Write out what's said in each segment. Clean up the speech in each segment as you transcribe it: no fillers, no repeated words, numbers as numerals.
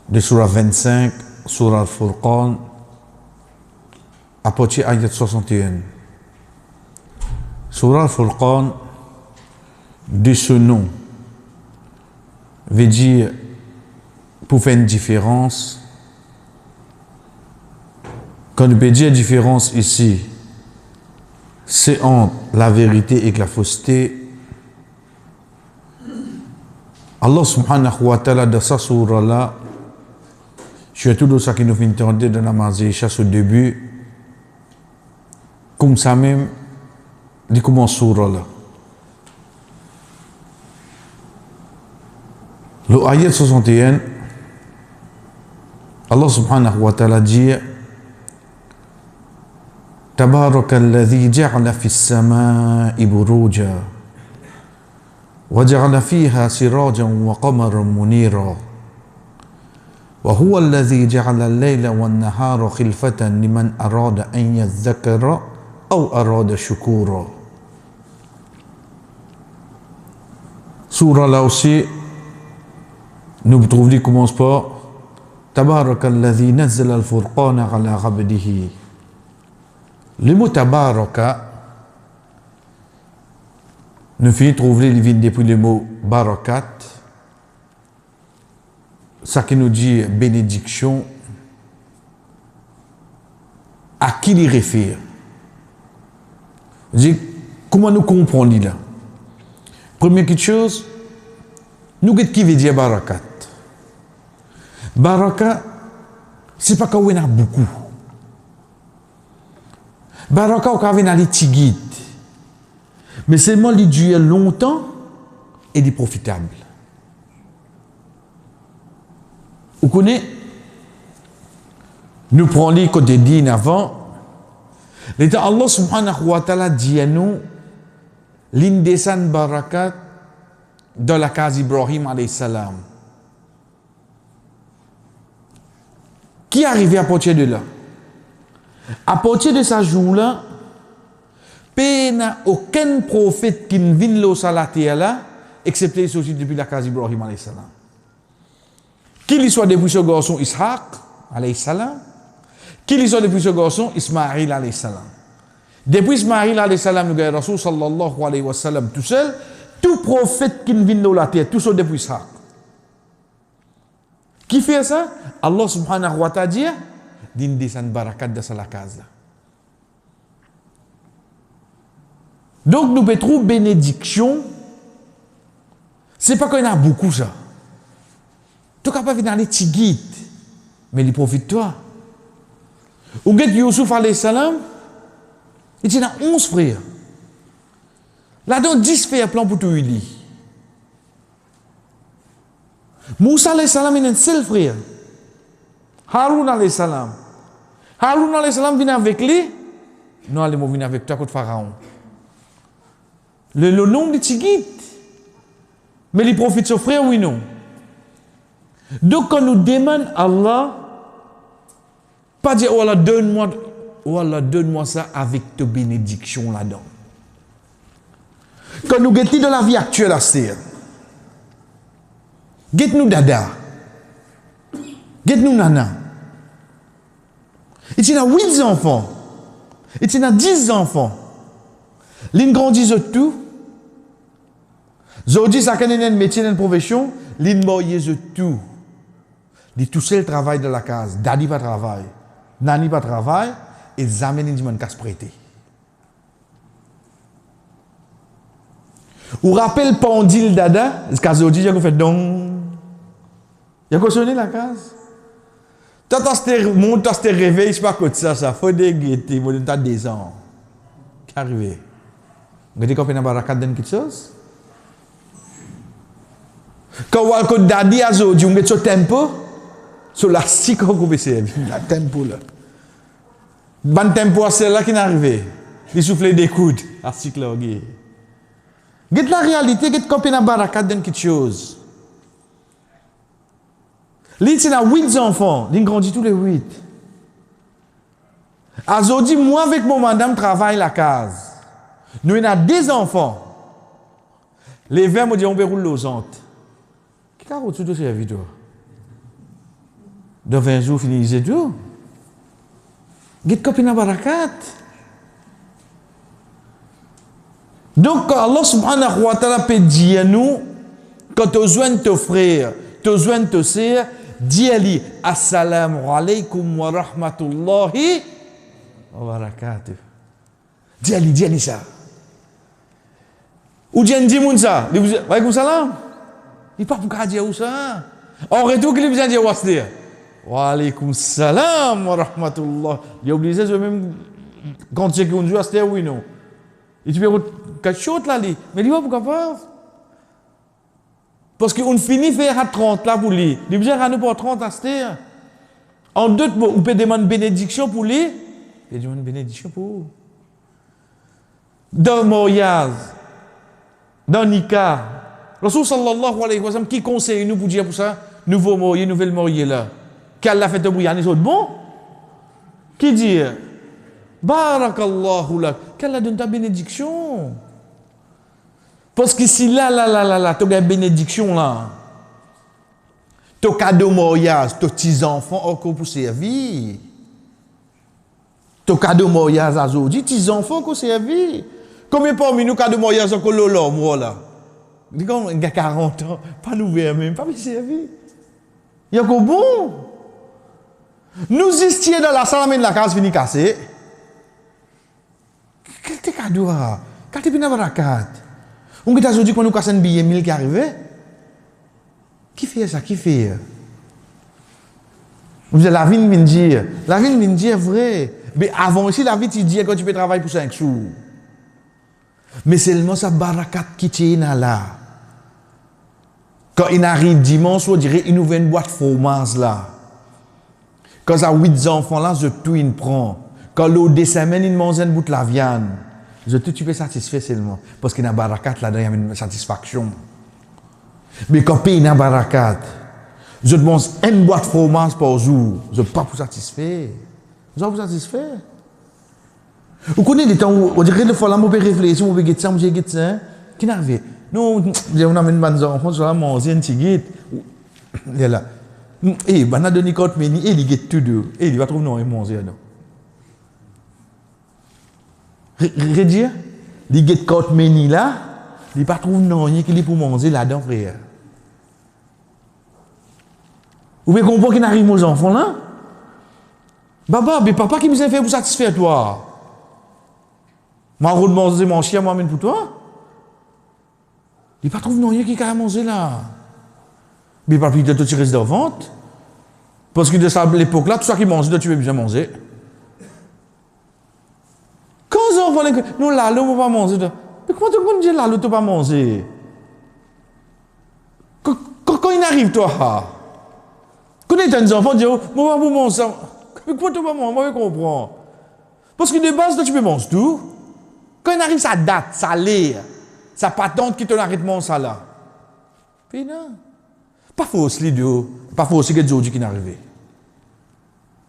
de Surah 25, Surah Al-Furqan, à partir de ayat 61. Surah Al-Furqan, de ce nom, veut dire, pour faire une différence, quand on peut dire différence ici, c'est entre la vérité et la fausseté. Allah subhanahu wa ta'ala, dans sa surah là, surtout dans ce qui nous fait entendre dans la Mazécha au début, comme ça même, il commence surah là. Le ayat 61, Allah subhanahu wa ta'ala dit تبارك الذي جعل في السماء بروجا وجعل فيها سراجا وقمرا منيرا وهو الذي جعل الليل والنهار خلفة لمن أراد أن يذكر أو أراد شكورا. Surah là aussi, nous trouvons qu'il commence par تبارك الذي نزل الفرقان على عبده. Le mot tabaraka, nous finissons de trouver depuis le mot barakat, ça qui nous dit bénédiction, à qui il réfère. Comment nous comprenons là? Première chose, nous qu'est-ce qui veut dire barakat? Baraka, c'est pas qu'on en a beaucoup. Baraka au kavin ali tigit, mais seulement il dure longtemps et il est profitable. Vous connaissez, nous prenons les côtés dînes avant, l'état Allah subhanahu wa ta'ala dit à nous, l'indesan barakat dans la case Ibrahim alayhi salam. Qui est arrivé à partir de là? À partir de ce jour-là, il n'y a aucun prophète qui ne vient au salati là, excepté celui depuis la case Ibrahim alayhi salam. Qu'il soit depuis ce garçon Ishaq alayhi salam, qu'il soit depuis ce garçon Ismaïl alayhi salam. Depuis Ismaïl alayhi salam, nous avons Rasul sallallahu alayhi wa sallam tout seul, tout prophète qui ne vient au la terre, tout ça depuis Ishaq. Qui fait ça? Allah subhanahu wa ta'ala dit d'indesan barakat de la case. Donc nous pouvons trouver bénédiction. C'est pas qu'il y en a beaucoup ça. Tu n'es pas venir aller tigit, mais il profite de toi. Ou get Yusuf alayhi salam, il y a 11 frères. Là-dedans 10 frères plan pour tout lui. Moussa alayhi salam il a un seul frère. Haroun alayhi salam. Haroun alayhi salam vient avec lui. Non, allez venir avec toi contre Pharaon. Le nom de Tigit. Mais il profite de son frère, oui, non. Donc, quand nous demandons à Allah, pas dire, oh Allah, donne-moi ça avec ta bénédiction là-dedans. Quand nous guettons dans la vie actuelle, c'est guette-nous dada. Guette-nous nana. Il y a 8 enfants. Il y a 10 enfants. L'une grandit tout. Zodi, ça a un métier, une profession. L'une moye tout. Il tout seul travaille dans la case. Daddy pas travail. Nani pas travail. Et ils amènent une casse prêtée. Vous rappelez Pandil Dada? Ce que Zodi, il a fait donc. Il a sonné la case. Quand tu te réveilles, je ne sais pas quoi ça faut déguetter, tu as des ans. Qu'est-ce qui arrive? Vous avez compris barakat dans quelque chose? Quand vous avez daddy à Zodi, vous mettez sur tempo, sur la scie qu'on peut servir. La tempo là. Ban tempo à celle-là qui est arrivé. Il souffle des coudes. À ce là, vous la réalité, vous avez compris barakat dans quelque chose. Il a 8 enfants, il grandit tous les 8. Azodi, moi avec mon madame travaille la case. Nous avons 2 enfants. Les verts me disent on peut rouler aux antes. Qui a reçu de cette vidéo? Dans 20 jours, finissez tout. Get copine barakat. Donc, quand Allah subhanahu wa ta'ala peut dire à nous, quand tu as besoin de ton frère, tu as besoin de ton sœur, dis-lui Assalamu alaikum wa rahmatullahi wa barakatuh. Dis-lui ça. Ou dis-lui ça. Wa alaikum salam. Il ne peut pas dire ça. En retour, qu'il lui dire wasdir. Wa alaikum salam wa rahmatullah. Il a oublié ça même quand tu sais qu'on joue wasdir, oui, non. Et tu peux quelque chose là, mais il va pas capable. Parce qu'on finit faire à 30 là pour lui. Il dit à nous pour 30 à wasdir. En d'autres mots, on peut demander bénédiction pour lui. Il demande bénédiction pour vous. Dans le mariage, dans le nikah, Rasul sallallahu alayhi wa sallam, qui conseille nous pour dire pour ça, nouveau marié, nouvelle mariée là, qu'Allah fait de bouillir, les autres bon? Qui dit, Barakallahu lak, qu'Allah donne ta bénédiction. Parce que si là, tu as une bénédiction là, tu as cadeau mariage, tu as petits enfants encore pour servir. Tu as cadeau mariage à aujourd'hui, petits enfants pour servir. Combien parmi nous cadeau mariage encore là, moi là? Dis comme il y a 40 ans, pas l'ouvert même, pas me servir. Il y a encore bon. Nous étions dans la salle, mais la case finie cassée. Quel est cadeau? Quand tu es bien barakat. On dit aujourd'hui qu'on nous casse un billet 1000 qui arrive. Qui fait ça? Qui fait? Vous avez la vie de dire. La vie de dire vrai. Mais avant aussi, la vie de dire quand tu peux travailler pour 5 sous. Mais seulement ça barakat qui tient là. Quand il arrive dimanche, on dirait une nouvelle boîte de fromage là. Quand ça 8 enfants là, je tout il prend. Quand l'autre des semaines, il mange une bout de la viande. Je tout tu peux satisfaire seulement. Parce qu'il y a une barakat là-dedans, il y a une satisfaction. Mais quand il y a une barakat, je mange une boîte de fromage par jour. Je ne peux pas vous satisfaire. Je vais vous satisfaire. Vous connaissez des temps où on dirait que fois là, on peut réfléchir, on peut guetter ça, on peut guetter ça. Qui n'arrive? Non, on a une bande d'enfants, on va manger un petit guette. Il est là. Eh, on a donné compte, mais il guette tout deux. Et il va trouver non, il mange là. Redire, il guette compte, mais là, il va trouver non, il est pour manger là-dedans, frère. Vous pouvez comprendre qu'il arrive aux enfants là? Baba, mais papa qui me fait pour satisfaire toi? Ma route manger mon chien, moi-même pour toi? Il pas trouvé non rien qui a mangé là. Mais pas plus de tout reste de vente. Parce que de l'époque là, tout ça qui mange, tu veux bien manger. Quand les enfants, nous là, nous ne pas manger. Mais comment tu peux dire là, nous ne pas manger? Quand il arrive toi, quand tu es un enfant, tu dis, moi, je vais manger ça. Mais comment tu peux manger? Moi, je comprends. Parce que de base, tu peux manger tout. Quand il arrive sa date, sa lire, sa patente qui te l'arrête mon ça là. Puis non. Pas faux les deux. Pas faux aussi que Jody qui n'est arrivé.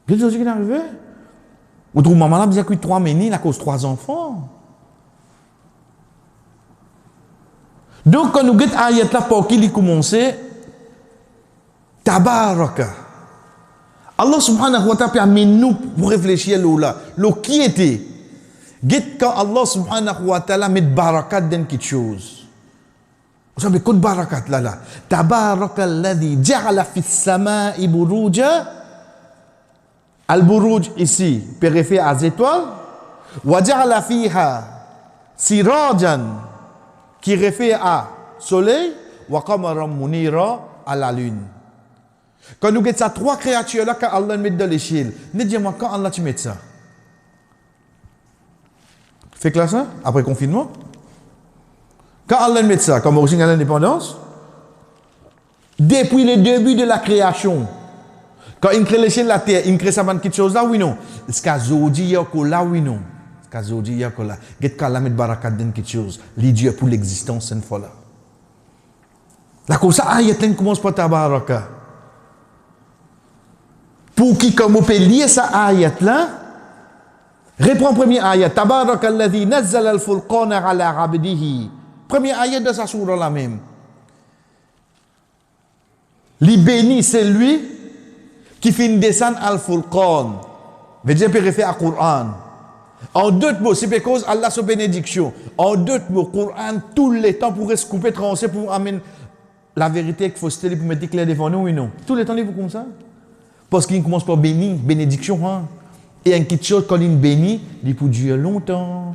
Que Jody qui n'est arrivé. Ou trouve maman là, il y a que 3 ménis, à cause de 3 enfants. Donc quand nous guettons ayat là pour qu'il commence, tabaraka. Allah subhanahu wa ta'ala permet nous pour réfléchir là. L'eau qui était. Get quand Allah subhanahu wa ta'ala met barakat dans quelque chose. Vous savez, quoi de barakat là? Tabaraka alladhi ja'ala fis sama'i buruja. Al-buruj ici, peut référer à étoiles. Wa ja'ala fiha sirajan, qui réfère à soleil. Wa qamaran munira, à la lune. Quand nous mettons ça, 3 créatures là, quand Allah met dans l'échelle, ne dis-moi quand Allah tu mets ça. Fait que là ça, après confinement, quand Allah met ça, comme origine de l'indépendance, depuis le début de la création, quand il crée l'échelle de la terre, il crée ça dans quelque chose là, oui non. Est-ce qu'il y a là, oui non. Est-ce qu'il y a là. Get quand Allah met barakat dans quelque chose, l'Idieu pour l'existence cette fois là. La cause ça, ayat là commence par tabaraka. Pour qui, comme on peut lire ça ayat là, reprends premier ayat. Tabarakalladhi nazzala al-furqana ala abdihi. Premier ayat de sa sourate la même. Li béni, c'est lui qui finit descendre al-Furqan, veut dire peut référer à Coran. En d'autres mots, c'est parce Allah sa bénédiction. En d'autres mots, Coran, tout le temps pourrait se couper, trancher pour amener la vérité qu'il faut se pour mettre clair devant nous, oui non. Tout le temps, il vous comme ça. Parce qu'il commence par bénir, bénédiction. Hein? Et une petite chose, quand il bénit, il peut durer longtemps.